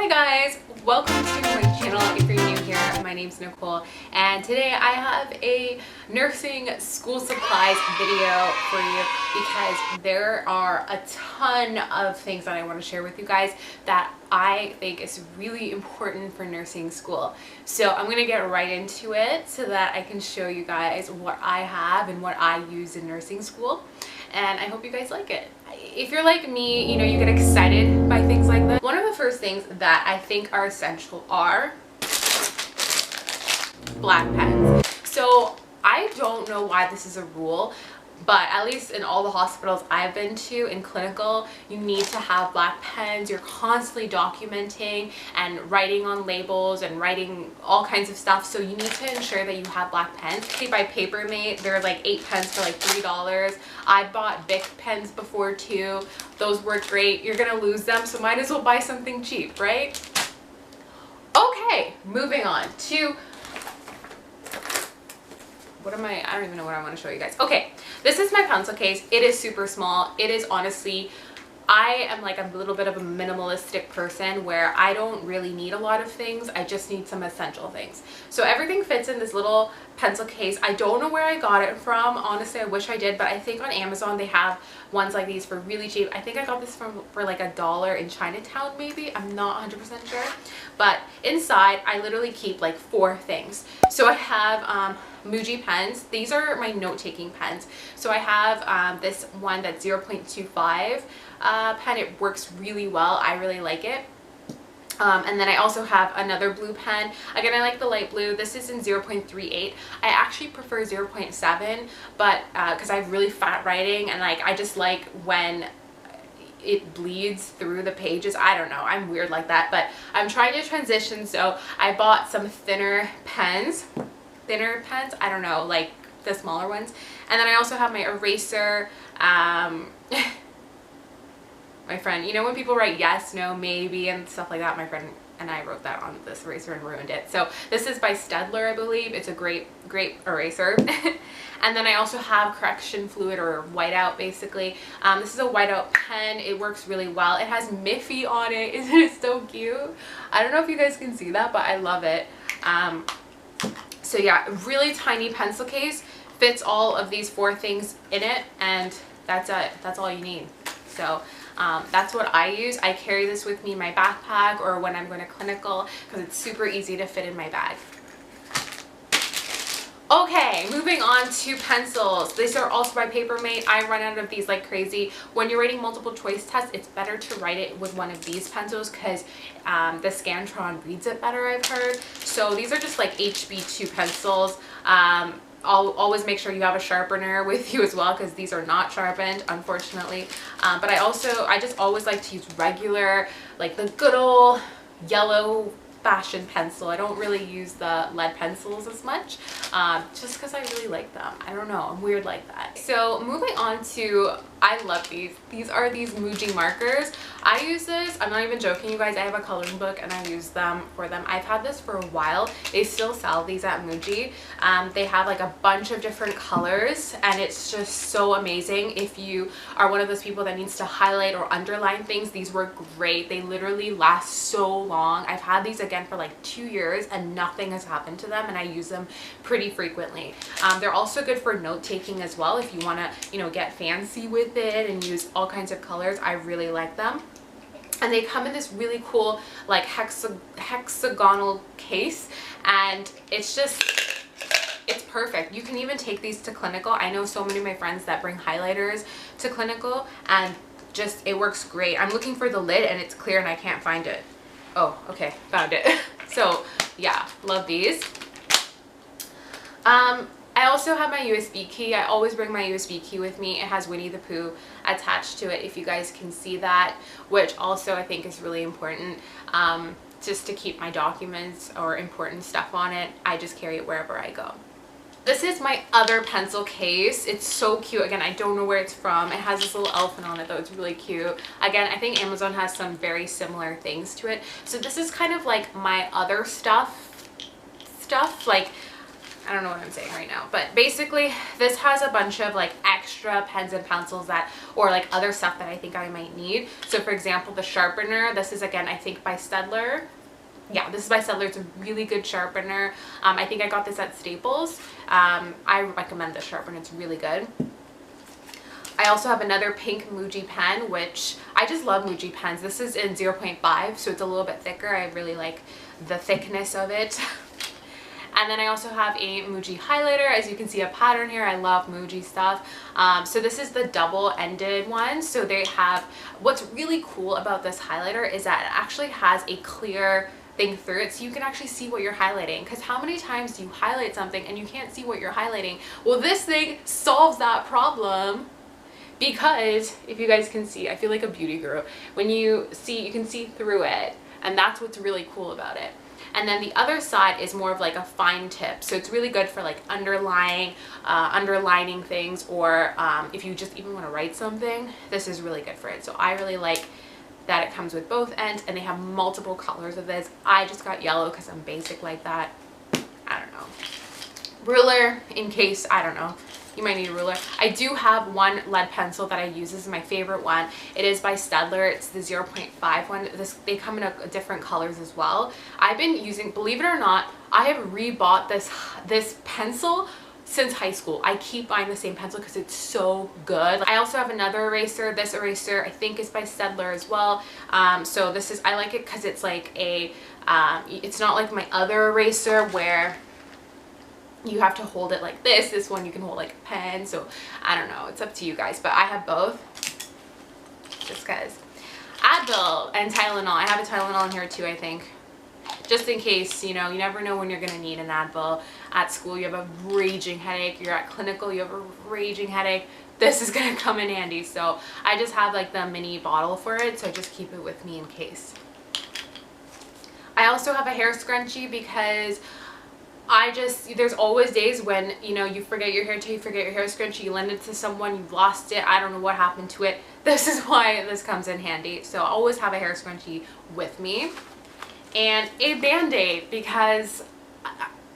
Guys, welcome to my channel. If you're new here, my name's Nicole, and today I have a nursing school supplies video for you because there are a ton of things that I want to share with you guys that I think is really important for nursing school. So I'm gonna get right into it so that I can show you guys what I have and what I use in nursing school, and I hope you guys like it. If you're like me, you get excited by things like this. One of the first things that I think are essential are black pens. So I don't know why this is a rule, but at least in all the hospitals I've been to in clinical, you need to have black pens. You're constantly documenting and writing on labels and writing all kinds of stuff, so you need to ensure that you have black pens. They buy Papermate. They're like 8 pens for like $3. I bought Bic pens before too. Those work great. You're gonna lose them, so might as well buy something cheap, right? Okay, moving on to I don't even know what I want to show you guys. Okay, this is my pencil case. It is super small. It is honestly, I am like a little bit of a minimalistic person where I don't really need a lot of things. I just need some essential things. So everything fits in this little pencil case. I don't know where I got it from. Honestly, I wish I did, but I think on Amazon they have ones like these for really cheap. I think I got this for like $1 in Chinatown maybe. I'm not 100% sure. But inside, I literally keep like 4 things. So I have Muji pens. These are my note-taking pens. So I have this one that's 0.25 pen. It works really well. I really like it. And then I also have another blue pen. Again, I like the light blue. This is in 0.38. I actually prefer 0.7, but because I have really fat writing, and like I just like when it bleeds through the pages. I don't know, I'm weird like that, but I'm trying to transition, so I bought some thinner pens, I don't know, like the smaller ones. And then I also have my eraser. My friend, when people write yes, no, maybe and stuff like that, my friend and I wrote that on this eraser and ruined it. So this is by Stedler, I believe. It's a great eraser. And then I also have correction fluid, or whiteout basically. This is a whiteout pen. It works really well. It has Miffy on it. Isn't it so cute? I don't know if you guys can see that, but I love it. So yeah, really tiny pencil case, fits all of these 4 things in it, and that's it. That's all you need. So that's what I use. I carry this with me in my backpack or when I'm going to clinical because it's super easy to fit in my bag. Okay, moving on to pencils. These are also by Papermate. I run out of these like crazy. When you're writing multiple choice tests, it's better to write it with one of these pencils because the Scantron reads it better, I've heard. So these are just like HB2 pencils. I'll always make sure you have a sharpener with you as well because these are not sharpened, unfortunately. But I just always like to use regular, like the good old yellow fashion pencil. I don't really use the lead pencils as much, just because I really like them. I don't know, I'm weird like that. So moving on to, I love these. These are these Muji markers. I use this, I'm not even joking you guys, I have a coloring book and I use them for them. I've had this for a while. They still sell these at Muji. They have like a bunch of different colors and it's just so amazing. If you are one of those people that needs to highlight or underline things, these work great. They literally last so long. I've had these again for like 2 years and nothing has happened to them, and I use them pretty frequently. They're also good for note taking as well if you want to get fancy with it and use all kinds of colors. I really like them. And they come in this really cool like hexagonal case, and it's perfect. You can even take these to clinical. I know so many of my friends that bring highlighters to clinical, and just it works great. I'm looking for the lid and it's clear and I can't find it. Oh, okay, found it. So yeah, love these. I also have my USB key. I always bring my USB key with me. It has Winnie the Pooh attached to it, if you guys can see that, which also I think is really important, just to keep my documents or important stuff on it. I just carry it wherever I go. This is my other pencil case. It's so cute. Again, I don't know where it's from. It has this little elephant on it though. It's really cute. Again, I think Amazon has some very similar things to it. So this is kind of like my other stuff. Like I don't know what I'm saying right now, but basically this has a bunch of like extra pens and pencils that, or like other stuff that I think I might need. So for example, the sharpener, this is again, I think by Staedtler. Yeah, this is by Staedtler. It's a really good sharpener. I think I got this at Staples. I recommend this sharpener. It's really good. I also have another pink Muji pen, which I just love Muji pens. This is in 0.5, so it's a little bit thicker. I really like the thickness of it. And then I also have a Muji highlighter. As you can see, a pattern here. I love Muji stuff. So this is the double-ended one. So they have, what's really cool about this highlighter is that it actually has a clear thing through it, so you can actually see what you're highlighting. Because how many times do you highlight something and you can't see what you're highlighting? Well, this thing solves that problem. Because if you guys can see, I feel like a beauty guru. When you see, you can see through it, and that's what's really cool about it. And then the other side is more of like a fine tip, so it's really good for like underlining things, or if you just even want to write something, this is really good for it. So I really like that it comes with both ends, and they have multiple colors of this. I just got yellow because I'm basic like that. I don't know. Ruler, in case, I don't know, you might need a ruler. I do have one lead pencil that I use. This is my favorite one. It is by Staedtler. It's the 0.5 one. They come in different colors as well. I've been using, believe it or not, I have rebought this pencil since high school. I keep buying the same pencil because it's so good. I also have another eraser. This eraser I think is by Staedtler as well. So this is, I like it because it's like a, it's not like my other eraser where you have to hold it like this. This one you can hold like a pen. So I don't know, it's up to you guys, but I have both just because. Advil and Tylenol. I have a Tylenol in here too, I think, just in case, you know, you never know when you're gonna need an Advil. At school you have a raging headache, you're at clinical, you have a raging headache, this is gonna come in handy. So I just have like the mini bottle for it, so I just keep it with me in case. I also have a hair scrunchie because there's always days when, you know, you forget your hair tie, you forget your hair scrunchie, you lend it to someone, you lost it, I don't know what happened to it. This is why this comes in handy. So I always have a hair scrunchie with me. And a Band-Aid because,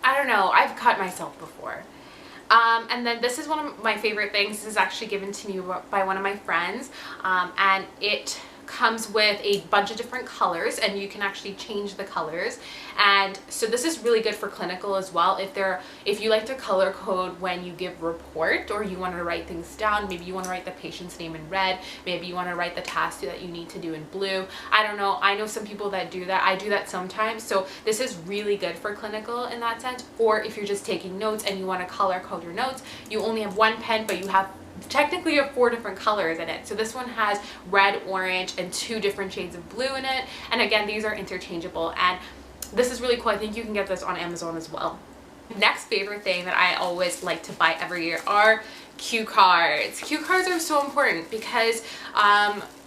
I don't know, I've cut myself before. And then this is one of my favorite things. This is actually given to me by one of my friends. And it comes with a bunch of different colors, and you can actually change the colors. And so this is really good for clinical as well. If you like to color code when you give report, or you want to write things down, maybe you want to write the patient's name in red, maybe you want to write the task that you need to do in blue. I don't know, I know some people that do that. I do that sometimes. So this is really good for clinical in that sense. Or if you're just taking notes and you want to color code your notes, you only have one pen, but you have technically you have 4 different colors in it. So this one has red, orange, and 2 different shades of blue in it. And again, these are interchangeable, and this is really cool. I think you can get this on Amazon as well. Next favorite thing that I always like to buy every year are cue cards. Cue cards are so important because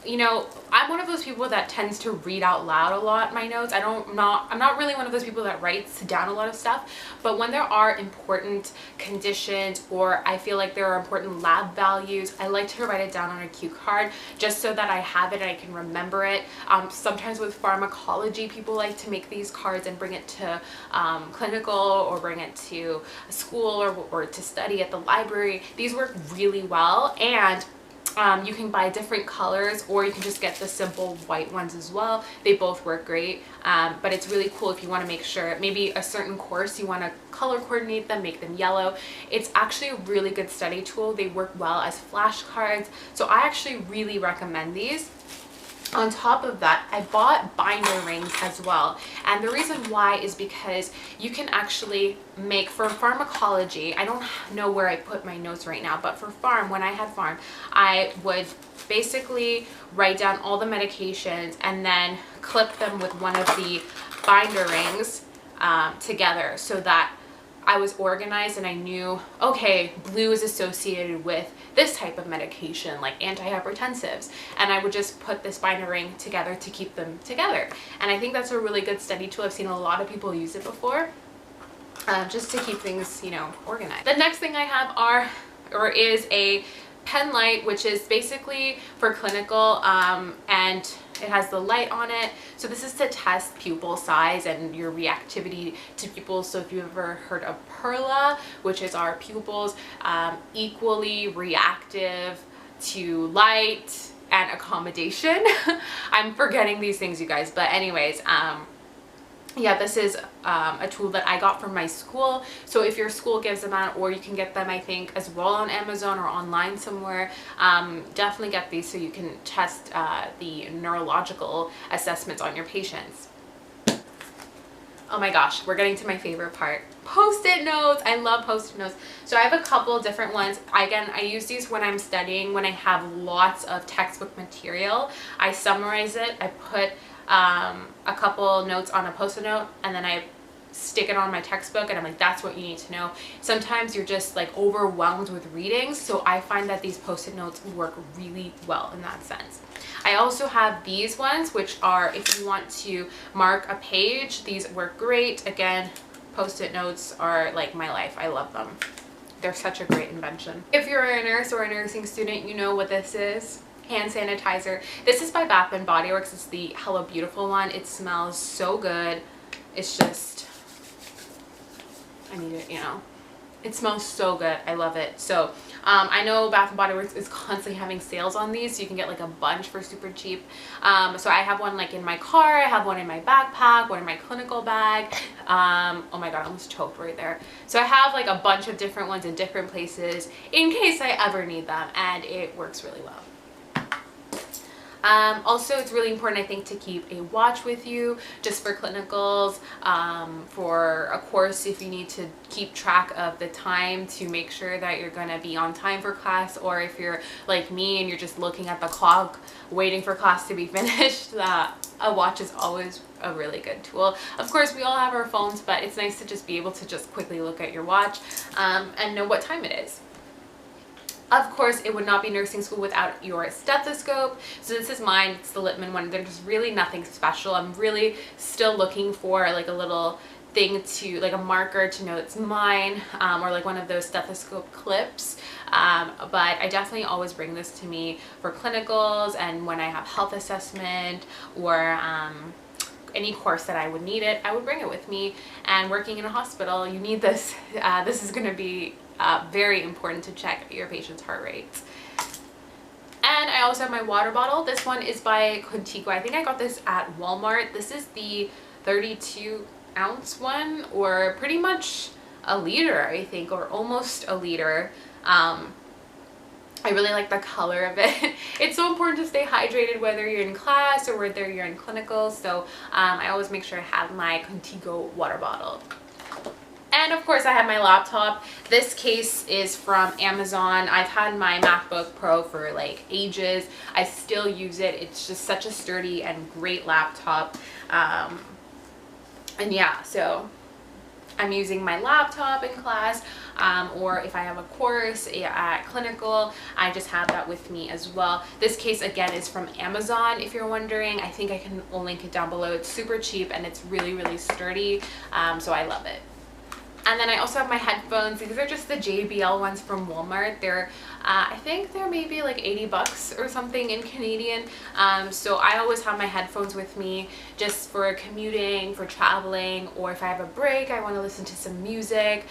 you know, I'm one of those people that tends to read out loud a lot my notes. I'm not really one of those people that writes down a lot of stuff, but when there are important conditions, or I feel like there are important lab values, I like to write it down on a cue card just so that I have it and I can remember it. Sometimes with pharmacology, people like to make these cards and bring it to clinical, or bring it to school, or to study at the library. These work really well, and you can buy different colors, or you can just get the simple white ones as well. They both work great, but it's really cool if you want to make sure maybe a certain course you want to color coordinate them, make them yellow. It's actually a really good study tool. They work well as flashcards, so I actually really recommend these. On top of that, I bought binder rings as well, and the reason why is because you can actually make, for pharmacology, I don't know where I put my notes right now, but for pharm, when I had pharm, I would basically write down all the medications and then clip them with one of the binder rings together, so that I was organized and I knew, okay, blue is associated with this type of medication, like antihypertensives, and I would just put this binder ring together to keep them together. And I think that's a really good study tool. I've seen a lot of people use it before, just to keep things, you know, organized. The next thing I have is a pen light, which is basically for clinical, and It has the light on it. So this is to test pupil size and your reactivity to pupils. So if you've ever heard of PERLA, which is our pupils, equally reactive to light and accommodation. I'm forgetting these things, you guys, but anyways, yeah, this is a tool that I got from my school. So if your school gives them out, or you can get them, I think, as well on Amazon or online somewhere, definitely get these so you can test the neurological assessments on your patients. Oh my gosh, we're getting to my favorite part. Post-it notes. I love post-it notes. So I have a couple different ones. Again, I use these when I'm studying, when I have lots of textbook material. I summarize it. I put a couple notes on a post-it note, and then I stick it on my textbook, and I'm like, that's what you need to know. Sometimes you're just like overwhelmed with reading, so I find that these post-it notes work really well in that sense. I also have these ones, which are if you want to mark a page. These work great. Again, post-it notes are like my life. I love them. They're such a great invention. If you're a nurse or a nursing student, you know what this is. Hand sanitizer. This is by Bath and Body Works. It's the Hello Beautiful one. It smells so good. It's just, I need it, you know. It smells so good. I love it. So I know Bath and Body Works is constantly having sales on these, so you can get like a bunch for super cheap. So I have one like in my car, I have one in my backpack, one in my clinical bag. Oh my god, I almost choked right there. So I have like a bunch of different ones in different places in case I ever need them, and it works really well. Also, it's really important, I think, to keep a watch with you just for clinicals, for a course if you need to keep track of the time to make sure that you're going to be on time for class, or if you're like me and you're just looking at the clock waiting for class to be finished, a watch is always a really good tool. Of course, we all have our phones, but it's nice to just be able to just quickly look at your watch and know what time it is. Of course, it would not be nursing school without your stethoscope. So this is mine. It's the Littman one. There's really nothing special. I'm really still looking for like a little thing to, like a marker to know it's mine, or like one of those stethoscope clips. But I definitely always bring this to me for clinicals and when I have health assessment or any course that I would need it, I would bring it with me. And working in a hospital, you need this. This is going to be very important to check your patient's heart rates. And I also have my water bottle. This one is by Contigo. I think I got this at Walmart. This is the 32-ounce one, or pretty much a liter, I think, or almost a liter. I really like the color of it. It's so important to stay hydrated whether you're in class or whether you're in clinical. So I always make sure I have my Contigo water bottle. And of course I have my laptop. This case is from Amazon. I've had my MacBook Pro for like ages. I still use it. It's just such a sturdy and great laptop. And yeah, so I'm using my laptop in class, or if I have a course at clinical, I just have that with me as well. This case again is from Amazon, if you're wondering. I think I can link it down below. It's super cheap and it's really, really sturdy, so I love it. And then I also have my headphones. These are just the JBL ones from Walmart. They're, I think they're maybe like 80 bucks or something in Canadian. So I always have my headphones with me just for commuting, for traveling, or if I have a break, I want to listen to some music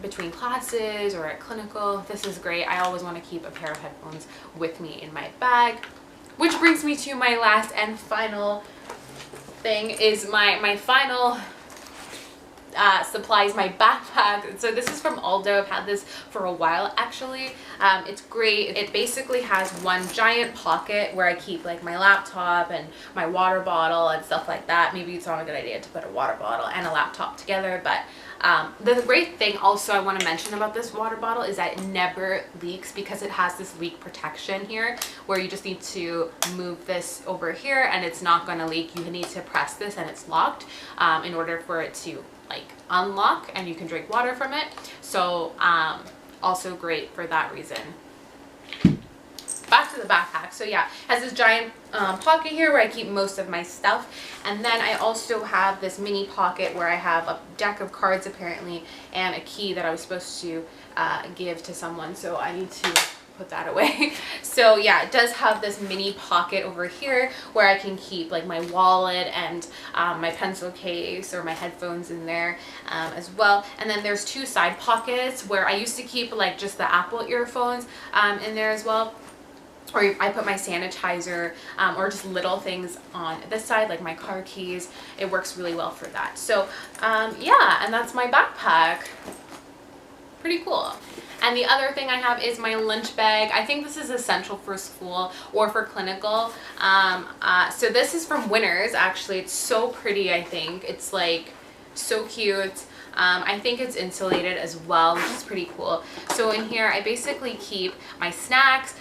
between classes or at clinical. This is great. I always want to keep a pair of headphones with me in my bag. Which brings me to my last and final thing, is my final supplies, my backpack. So this is from Aldo. I've had this for a while actually. It's great. It basically has one giant pocket where I keep like my laptop and my water bottle and stuff like that. Maybe it's not a good idea to put a water bottle and a laptop together, but the great thing also I want to mention about this water bottle is that it never leaks, because it has this leak protection here where you just need to move this over here and it's not going to leak. You need to press this and it's locked in order for it to like unlock, and you can drink water from it. So also great for that reason. Back to the backpack. So yeah, it has this giant pocket here where I keep most of my stuff, and then I also have this mini pocket where I have a deck of cards apparently and a key that I was supposed to give to someone, so I need to put that away. So yeah, it does have this mini pocket over here where I can keep like my wallet and my pencil case or my headphones in there as well. And then there's two side pockets where I used to keep like just the Apple earphones in there as well. Or I put my sanitizer or just little things on this side, like my car keys. It works really well for that. So yeah, and that's my backpack. Pretty cool. And the other thing I have is my lunch bag. I think this is essential for school or for clinical. So this is from Winners, actually. It's so pretty, I think. It's like so cute. I think it's insulated as well, which is pretty cool. So in here, I basically keep my snacks.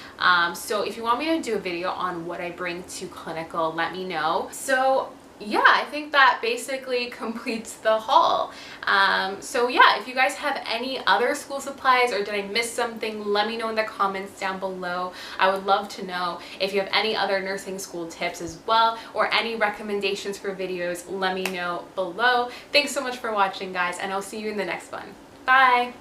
So if you want me to do a video on what I bring to clinical, let me know. So yeah, I think that basically completes the haul. So yeah, if you guys have any other school supplies or did I miss something, let me know in the comments down below. I would love to know. If you have any other nursing school tips as well or any recommendations for videos, let me know below. Thanks so much for watching, guys, and I'll see you in the next one. Bye!